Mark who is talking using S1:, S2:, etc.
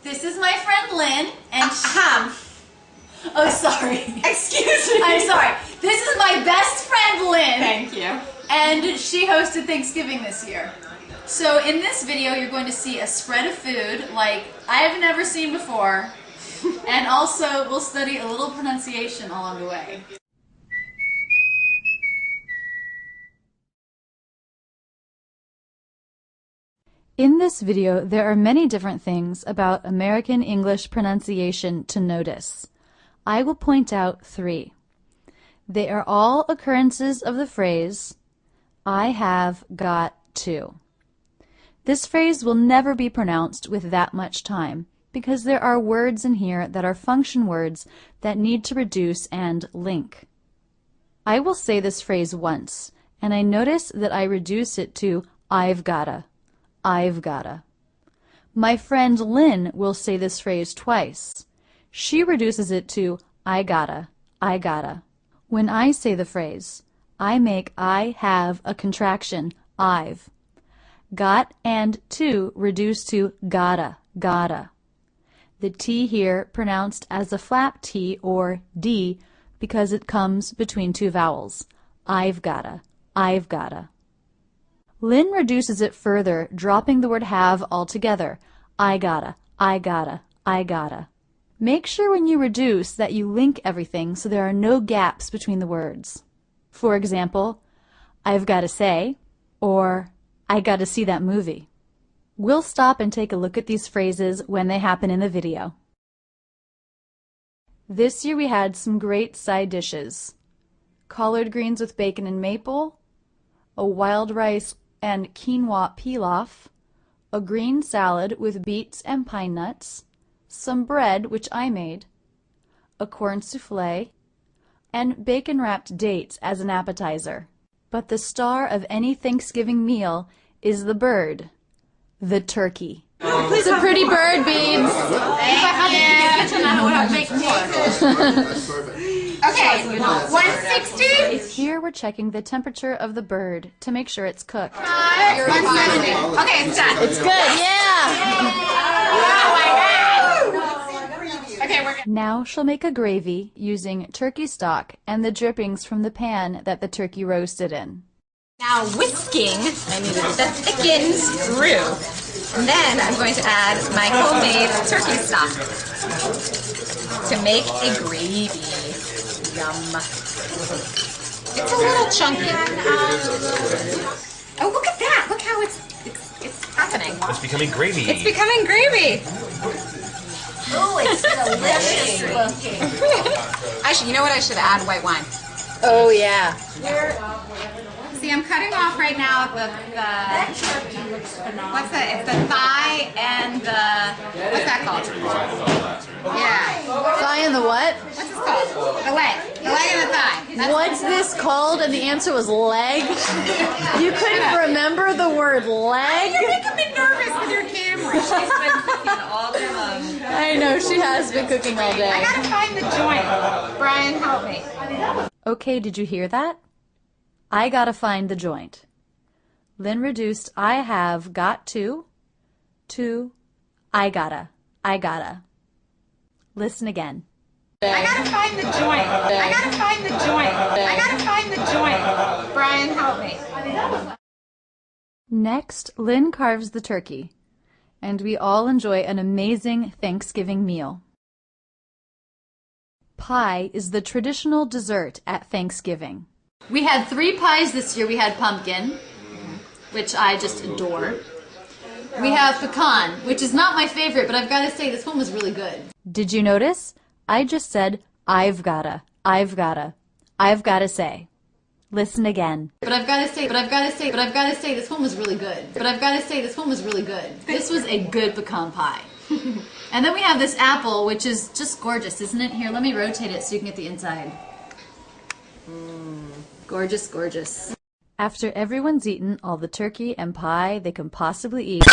S1: This is my friend Lynn, and oh, sorry.
S2: Excuse me.
S1: I'm sorry. This is my best friend Lynn.
S2: Thank you.
S1: And she hosted Thanksgiving this year. So in this video, you're going to see a spread of food like I've never seen before, and also we'll study a little pronunciation along the way. In this video, there are many different things about American English pronunciation to notice. I will point out 3. They are all occurrences of the phrase, I have got to. This phrase will never be pronounced with that much time because there are words in here that are function words that need to reduce and link. I will say this phrase once, and I notice that I reduce it to I've gotta. I've gotta. My friend Lynn will say this phrase twice. She reduces it to I gotta, I gotta. When I say the phrase, I make I have a contraction, I've. Got and to reduce to gotta, gotta. The T here pronounced as a flap T or D because it comes between 2 vowels. I've gotta, I've gotta. Lynn reduces it further, dropping the word have altogether. I gotta, I gotta, I gotta. Make sure when you reduce that you link everything so there are no gaps between the words. For example, I've gotta say, or I gotta see that movie. We'll stop and take a look at these phrases when they happen in the video. This year we had some great side dishes. Collard greens with bacon and maple, a wild rice and quinoa pilaf, a green salad with beets and pine nuts, some bread, which I made, a corn souffle, and bacon-wrapped dates as an appetizer. But the star of any Thanksgiving meal is the bird, the turkey.
S2: It's a pretty bird, Beans. Okay, 160.
S1: Here we're checking the temperature of the bird to make sure it's cooked.
S2: 170. Okay, it's done.
S1: It's good, yeah!
S2: Oh my God. Okay, we're good.
S1: Now she'll make a gravy using turkey stock and the drippings from the pan that the turkey roasted in.
S2: Now whisking, I need the thickened through. And then I'm going to add my homemade turkey stock to make a gravy. Yum. It's a little chunky. Oh, look at that! Look how it's happening.
S3: It's becoming gravy.
S2: It's becoming gravy.
S1: Oh, it's delicious looking.
S2: Actually, you know what? I should add white wine.
S1: Oh, yeah.
S2: See, I'm cutting off right now the what's that? It's the thigh and the, what's that called? Yeah.
S1: Thigh and the what?
S2: What's this called? The leg. The leg and the thigh. That's
S1: What's this called? And the answer was leg? You couldn't remember the word leg?
S2: You're making me nervous with your camera. She's been cooking all day long.
S1: I know, she has been cooking all
S2: I
S1: day.
S2: gotta find the joint. Brian, help me.
S1: Okay, did you hear that? I gotta find the joint. Lynn reduced I have got to I gotta, I gotta. Listen again.
S2: I gotta find the joint. I gotta find the joint. I gotta find the joint. Brian, help me.
S1: Next, Lynn carves the turkey, and we all enjoy an amazing Thanksgiving meal. Pie is the traditional dessert at Thanksgiving. We had 3 pies this year. We had pumpkin, which I just adore. We have pecan, which is not my favorite, but I've got to say this one was really good. Did you notice? I just said, I've gotta, I've gotta, I've gotta say. Listen again. But I've got to say, this one was really good. This was a good pecan pie. And then we have this apple, which is just gorgeous, isn't it? Here, let me rotate it so you can get the inside. Gorgeous, gorgeous. After everyone's eaten all the turkey and pie they can possibly eat,